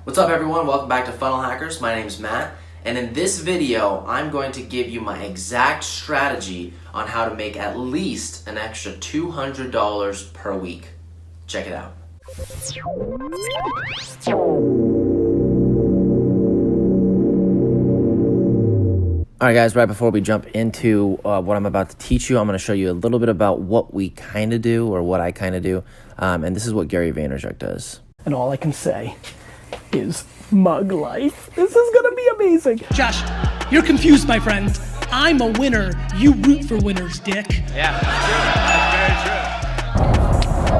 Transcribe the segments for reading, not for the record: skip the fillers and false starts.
What's up everyone, welcome back to Funnel Hackers. My name is Matt, and in this video I'm going to give you my exact strategy on how to make at least an extra $200 per week. Check it out. Alright guys, right before we jump into what I'm about to teach you, I'm going to show you a little bit about what we kind of do, or what I kind of do, and this is what Gary Vaynerchuk does. And all I can say is mug life. This is gonna be amazing. Josh, you're confused, my friend. I'm a winner. You root for winners, dick. Yeah, that's true.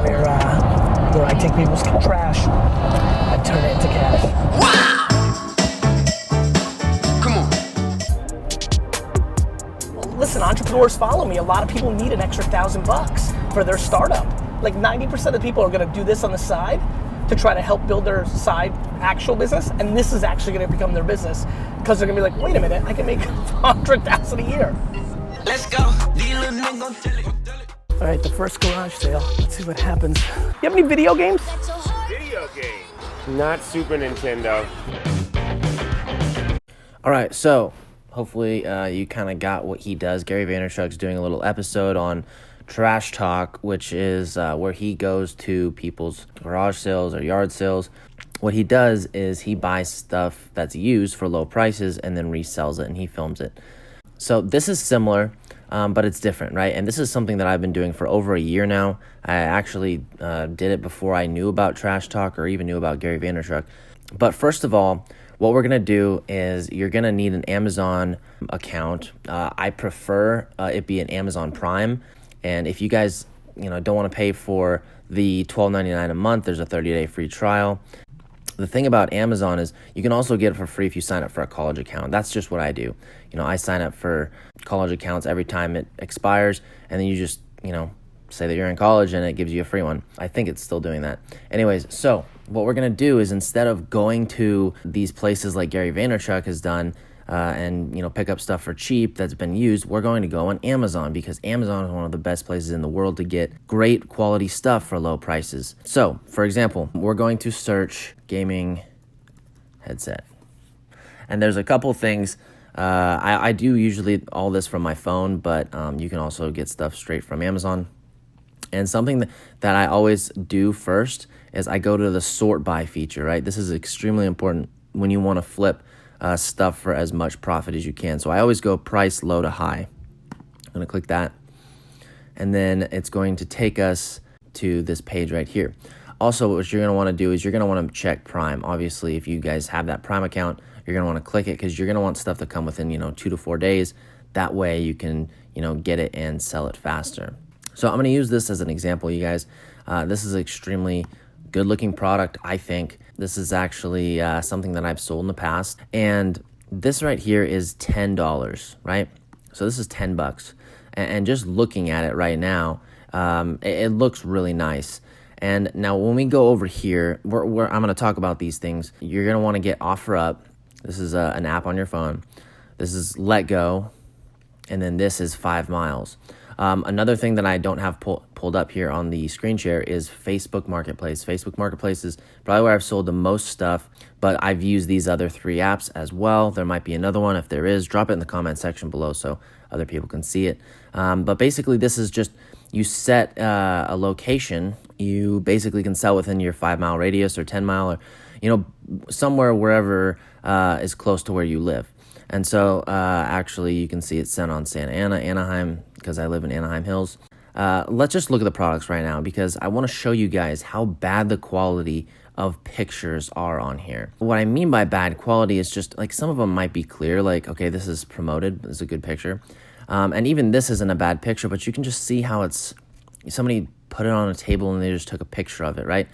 Very true. Where I take people's trash and turn it into cash. Wow! Come on. Listen, entrepreneurs follow me. A lot of people need an extra $1,000 for their startup. Like 90% of people are gonna do this on the side to try to help build their side actual business, and this is actually gonna become their business because they're gonna be like, wait a minute, I can make $100,000 a year. Let's go. All right, the first garage sale. Let's see what happens. You have any video games? Video game. Not Super Nintendo. All right, so hopefully you kind of got what he does. Gary Vaynerchuk's doing a little episode on Trash Talk, which is where he goes to people's garage sales or yard sales. What he does is he buys stuff that's used for low prices and then resells it, and he films it. So this is similar, but it's different, right? And this is something that I've been doing for over a year now. I actually did it before I knew about Trash Talk or even knew about Gary Vaynerchuk. But first of all, what we're gonna do is you're gonna need an Amazon account. I prefer it be an Amazon Prime. And if you guys, don't want to pay for the $12.99 a month, there's a 30-day free trial. The thing about Amazon is you can also get it for free if you sign up for a college account. That's just what I do. I sign up for college accounts every time it expires, and then you just, say that you're in college and it gives you a free one. I think it's still doing that. Anyways, so what we're going to do is instead of going to these places like Gary Vaynerchuk has done, and pick up stuff for cheap that's been used, we're going to go on Amazon because Amazon is one of the best places in the world to get great quality stuff for low prices. So, for example, we're going to search gaming headset. And there's a couple things. I do usually all this from my phone, but you can also get stuff straight from Amazon. And something that I always do first is I go to the sort by feature, right? This is extremely important when you want to flip stuff for as much profit as you can. So I always go price low to high. I'm going to click that. And then it's going to take us to this page right here. Also, what you're going to want to do is you're going to want to check Prime. Obviously, if you guys have that Prime account, you're going to want to click it because you're going to want stuff to come within, 2 to 4 days. That way you can, get it and sell it faster. So I'm going to use this as an example, you guys. This is an extremely good looking product, I think. This is actually something that I've sold in the past. And this right here is $10, right? So this is $10. And just looking at it right now, it looks really nice. And now when we go over here, I'm going to talk about these things. You're going to want to get OfferUp. This is an app on your phone. This is Let Go. And then this is 5 miles. Another thing that I don't have pulled up here on the screen share is Facebook Marketplace. Facebook Marketplace is probably where I've sold the most stuff, but I've used these other 3 apps as well. There might be another one. If there is, drop it in the comment section below so other people can see it. But basically, this is just you set a location. You basically can sell within your 5 mile radius or 10 mile or, somewhere wherever is close to where you live. And so actually you can see it's sent on Santa Ana, Anaheim, because I live in Anaheim Hills. Let's just look at the products right now because I want to show you guys how bad the quality of pictures are on here. What I mean by bad quality is just like some of them might be clear, like, okay, this is promoted, this is a good picture. And even this isn't a bad picture, but you can just see how somebody put it on a table and they just took a picture of it, right?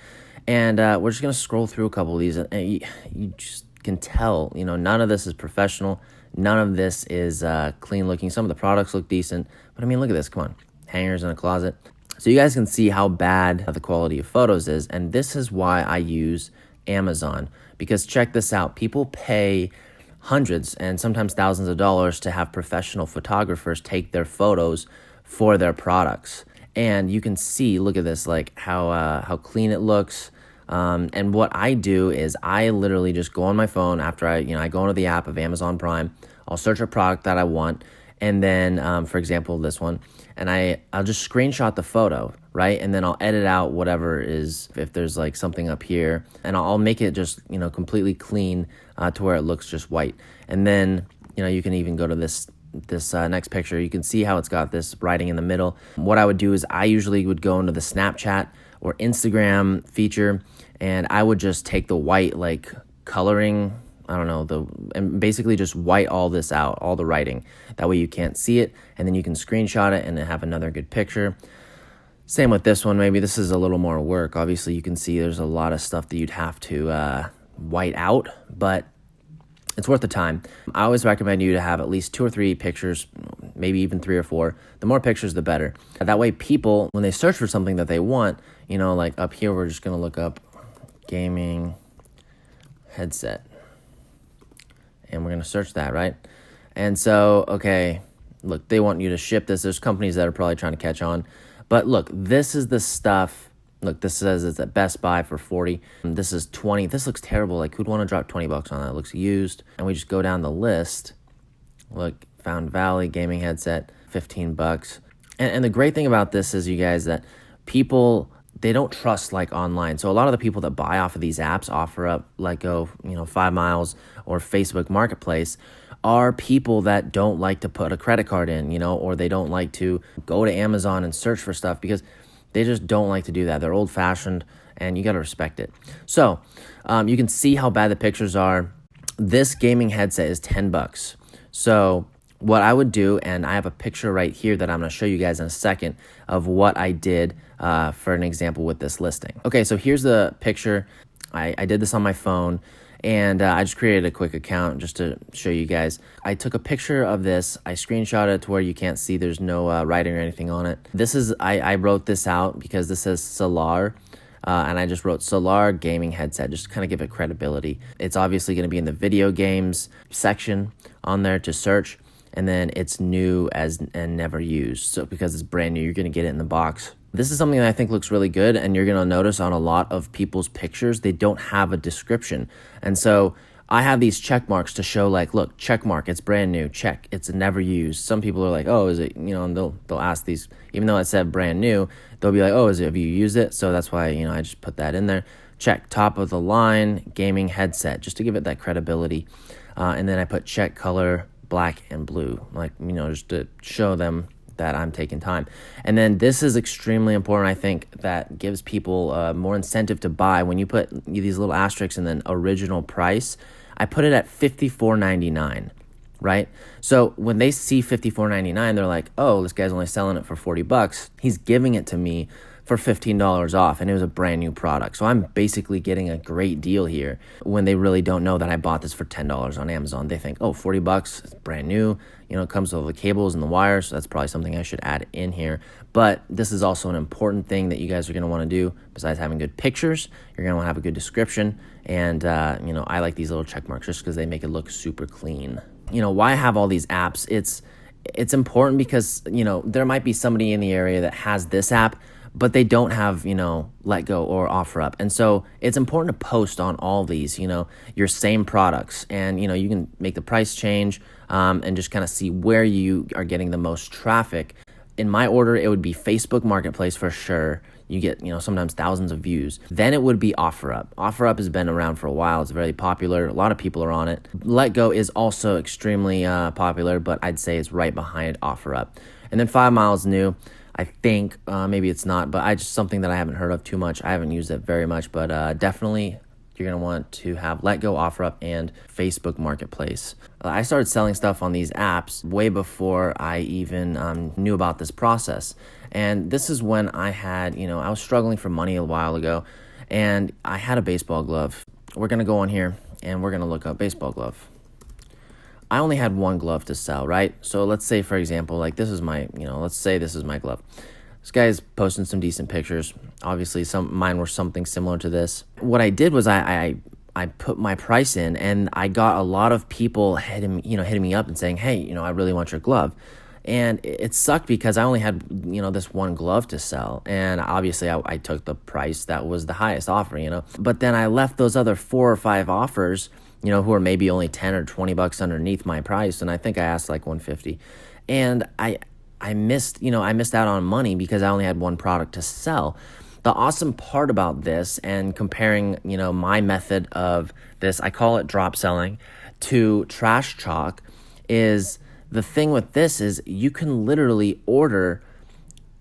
And we're just going to scroll through a couple of these and you just can tell, none of this is professional. None of this is clean looking. Some of the products look decent, but I mean, look at this. Come on. Hangers in a closet. So you guys can see how bad the quality of photos is. And this is why I use Amazon, because check this out. People pay hundreds and sometimes thousands of dollars to have professional photographers take their photos for their products. And you can see, look at this, like how clean it looks. And what I do is I literally just go on my phone after I go into the app of Amazon Prime. I'll search a product that I want. And then, for example, this one, and I'll just screenshot the photo, right? And then I'll edit out whatever is, if there's like something up here, and I'll make it just, completely clean to where it looks just white. And then, you can even go to this next picture. You can see how it's got this writing in the middle. What I would do is I usually would go into the Snapchat or Instagram feature, and I would just take the white like coloring, and basically just white all this out, all the writing. That way you can't see it, and then you can screenshot it and then have another good picture. Same with this one. Maybe this is a little more work. Obviously you can see there's a lot of stuff that you'd have to white out, but it's worth the time. I always recommend you to have at least 2 or 3 pictures, maybe even 3 or 4. The more pictures, the better. That way people, when they search for something that they want, like up here, we're just going to look up gaming headset. And we're going to search that, right? And so, okay, look, they want you to ship this. There's companies that are probably trying to catch on. But look, this is the stuff. Look, this says it's at Best Buy for 40. This is 20. This looks terrible. Like, who'd want to drop 20 bucks on that? It looks used. And we just go down the list. Look, Fountain Valley gaming headset, 15 bucks. And the great thing about this is, you guys, that people, they don't trust like online. So a lot of the people that buy off of these apps, OfferUp, Letgo, 5 Miles, or Facebook Marketplace, are people that don't like to put a credit card in, or they don't like to go to Amazon and search for stuff because they just don't like to do that. They're old-fashioned, and you got to respect it. So you can see how bad the pictures are. This gaming headset is 10 bucks. So what I would do, and I have a picture right here that I'm going to show you guys in a second of what I did for an example with this listing. Okay, so here's the picture. I did this on my phone, and I just created a quick account just to show you guys. I took a picture of this. I screenshot it to where you can't see. There's no writing or anything on it. This is, I wrote this out because this says Solar, and I just wrote Solar gaming headset just to kind of give it credibility. It's obviously going to be in the video games section on there to search, and then it's new and never used. So because it's brand new, you're going to get it in the box. This is something that I think looks really good, and you're going to notice on a lot of people's pictures, they don't have a description. And so I have these check marks to show, like, look, check mark, it's brand new, check, it's never used. Some people are like, oh, is it, and they'll ask these, even though it said brand new, they'll be like, oh, have you used it? So that's why, I just put that in there. Check, top of the line, gaming headset, just to give it that credibility. And then I put check color, black and blue, like, just to show them that I'm taking time. And then this is extremely important. I think that gives people more incentive to buy. When you put these little asterisks and then original price, I put it at $54.99, right? So when they see $54.99, they're like, oh, this guy's only selling it for 40 bucks. He's giving it to me for $15 off, and it was a brand new product. So I'm basically getting a great deal here when they really don't know that I bought this for $10 on Amazon. They think, oh, 40 bucks, it's brand new. It comes with all the cables and the wires, so that's probably something I should add in here. But this is also an important thing that you guys are going to want to do. Besides having good pictures, you're going to want to have a good description. And, I like these little check marks just because they make it look super clean. Why I have all these apps? It's important because, there might be somebody in the area that has this app, but they don't have, Letgo or OfferUp. And so it's important to post on all these, your same products. And, you can make the price change and just kind of see where you are getting the most traffic. In my order, it would be Facebook Marketplace for sure. You get, sometimes thousands of views. Then it would be OfferUp. OfferUp has been around for a while. It's very popular. A lot of people are on it. Letgo is also extremely popular, but I'd say it's right behind OfferUp. And then 5 Miles new. I think, maybe it's not, but just something that I haven't heard of too much. I haven't used it very much, but definitely you're going to want to have Letgo, OfferUp, and Facebook Marketplace. I started selling stuff on these apps way before I even knew about this process. And this is when I had, I was struggling for money a while ago, and I had a baseball glove. We're going to go on here, and we're going to look up baseball glove. I only had one glove to sell, right? So let's say, for example, like this is my, let's say this is my glove. This guy's posting some decent pictures. Obviously, mine were something similar to this. What I did was I put my price in, and I got a lot of people hitting me up and saying, hey, I really want your glove. And it sucked because I only had, this one glove to sell. And obviously I took the price that was the highest offer, But then I left those other 4 or 5 offers, who are maybe only 10 or 20 bucks underneath my price. And I think I asked like 150. And I missed out on money because I only had one product to sell. The awesome part about this, and comparing, my method of this, I call it drop selling, to Trash Chalk, is the thing with this is you can literally order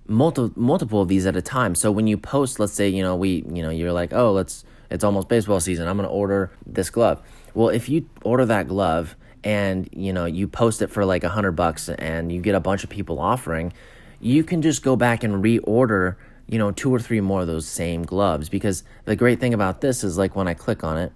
multiple of these at a time. So when you post, let's say, you're like, oh, it's almost baseball season, I'm going to order this glove. Well, if you order that glove and, you post it for like $100 and you get a bunch of people offering, you can just go back and reorder, 2 or 3 more of those same gloves. Because the great thing about this is, like, when I click on it,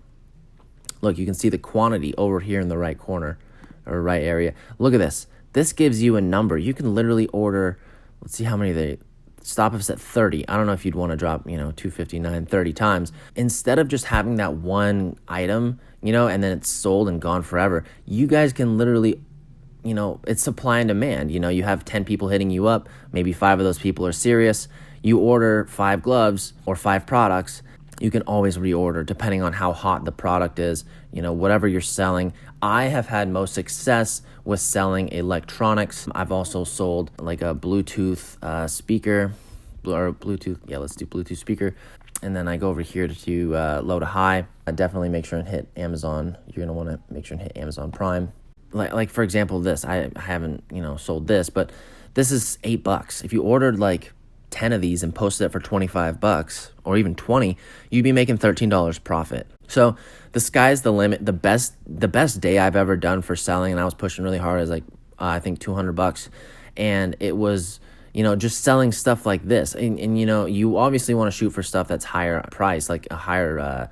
look, you can see the quantity over here in the right corner or right area. Look at this. This gives you a number. You can literally order, let's see how many they stop us at 30. I don't know if you'd want to drop, 259 30 times. Instead of just having that one item, and then it's sold and gone forever, you guys can literally, it's supply and demand. You have 10 people hitting you up. Maybe 5 of those people are serious. You order 5 gloves or 5 products. You can always reorder depending on how hot the product is, whatever you're selling. I have had most success with selling electronics. I've also sold like a Bluetooth speaker, or Bluetooth, let's do Bluetooth speaker. And then I go over here to low to high. I definitely make sure and hit Amazon. You're gonna wanna make sure and hit Amazon Prime. Like for example, this, I haven't, sold this, but this is $8. If you ordered like 10 of these and posted it for $25 or even 20, you'd be making $13 profit. So the sky's the limit. The best day I've ever done for selling, and I was pushing really hard, is like I think $200, and it was just selling stuff like this. And you obviously want to shoot for stuff that's higher price, like a higher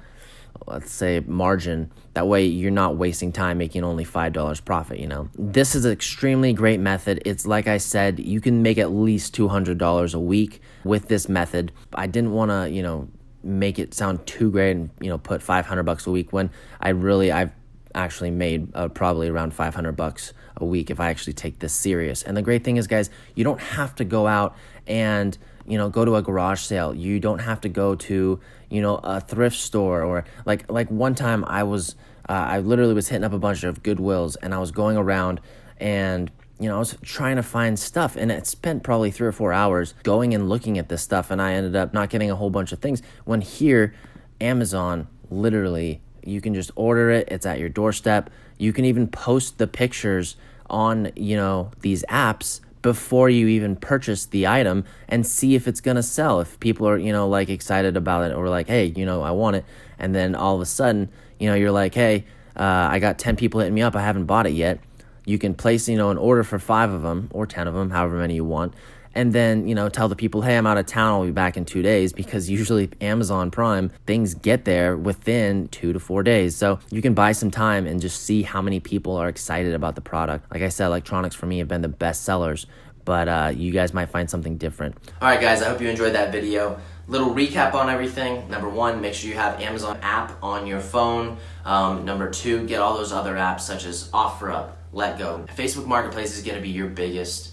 let's say margin. That way you're not wasting time making only $5 profit, This is an extremely great method. It's like I said, you can make at least $200 a week with this method. I didn't want to, make it sound too great and, put $500 a week when I've actually made probably around $500 a week if I actually take this serious. And the great thing is, guys, you don't have to go out and go to a garage sale. You don't have to go to, a thrift store, or like one time I literally was hitting up a bunch of Goodwills, and I was going around and, I was trying to find stuff, and it spent probably 3 or 4 hours going and looking at this stuff, and I ended up not getting a whole bunch of things. When here, Amazon, literally, you can just order it. It's at your doorstep. You can even post the pictures on, these apps before you even purchase the item and see if it's going to sell. If people are, like excited about it, or like, hey, I want it. And then all of a sudden, you're like, hey, I got 10 people hitting me up. I haven't bought it yet. You can place, an order for 5 of them or 10 of them, however many you want. And then, tell the people, hey, I'm out of town. I'll be back in 2 days, because usually Amazon Prime, things get there within 2 to 4 days. So you can buy some time and just see how many people are excited about the product. Like I said, electronics for me have been the best sellers, but you guys might find something different. All right, guys, I hope you enjoyed that video. Little recap on everything. Number 1, make sure you have Amazon app on your phone. Number 2, get all those other apps such as OfferUp, LetGo. Facebook Marketplace is going to be your biggest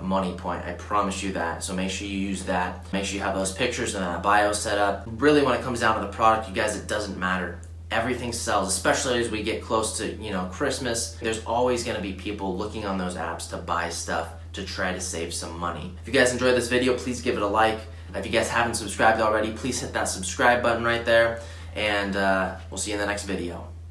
money point. I promise you that. So make sure you use that. Make sure you have those pictures and that bio set up. Really, when it comes down to the product, you guys, it doesn't matter. Everything sells, especially as we get close to, Christmas. There's always going to be people looking on those apps to buy stuff to try to save some money. If you guys enjoyed this video, please give it a like. If you guys haven't subscribed already, please hit that subscribe button right there. And we'll see you in the next video.